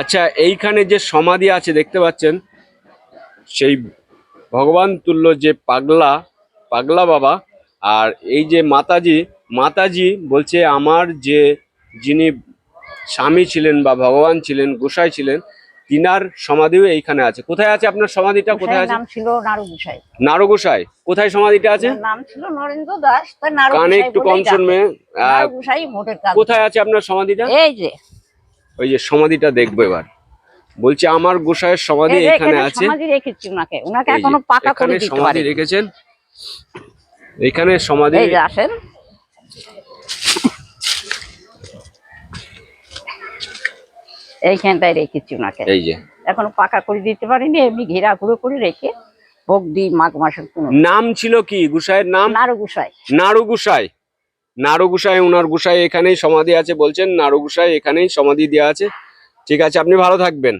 আচ্ছা, এইখানে যে সমাধি আছে দেখতে পাচ্ছেন, সেই ভগবান তুল্য যে পাগলা পাগলা বাবা, আর এই যে মাতাজি, মাতাজি বলছে আমার যে যিনি স্বামী ছিলেন বা ভগবান ছিলেন, গোসাই ছিলেন, তিনার সমাধিও এইখানে আছে। কোথায় আছে আপনার সমাধিটা? কোথায় আছে? নাম ছিল নাড়ু গোসাই। নাড়ু গোসাই কোথায় সমাধিটা আছে? নাম ছিল নরেন্দ্র দাস, তাই নাড়ু কানে গোসাই একটু বলেই কম ডাকে। শুনবে। নাড়ু গোসাই ভোটের কাজ। কোথায় আছে আপনার সমাধিটা? এই যে ওই যে সমাধিটা দেখবো এবার। বলছে আমার গোসাইয়ের সমাধি এই যে এখানে এখানে আছে। সমাধি রেখেছি উনাকে, উনাকে এই যে এখনো পাকা করে এখানে দিতে সমাধি পারেনি। রেখেছেন, এখানে সমাধি। এই যে আসেন, এইখানটায় রেখেছি উনাকে, এই যে এখনো পাকা করে দিতে পারিনি, এমনি ঘেরা ঘুরে করে রেখে ভোগ দিই মাঘ মাসের 15। নাম ছিল কি গোসাইয়ের নাম? নাড়ু গোসাই। নাড়ু গোসাই। নাড়ু গোসাই, উনার গোসাই এখানেই সমাধি আছে বলছেন। নাড়ু গোসাই এখানেই সমাধি দেওয়া আছে। ঠিক আছে, আপনি ভালো থাকবেন।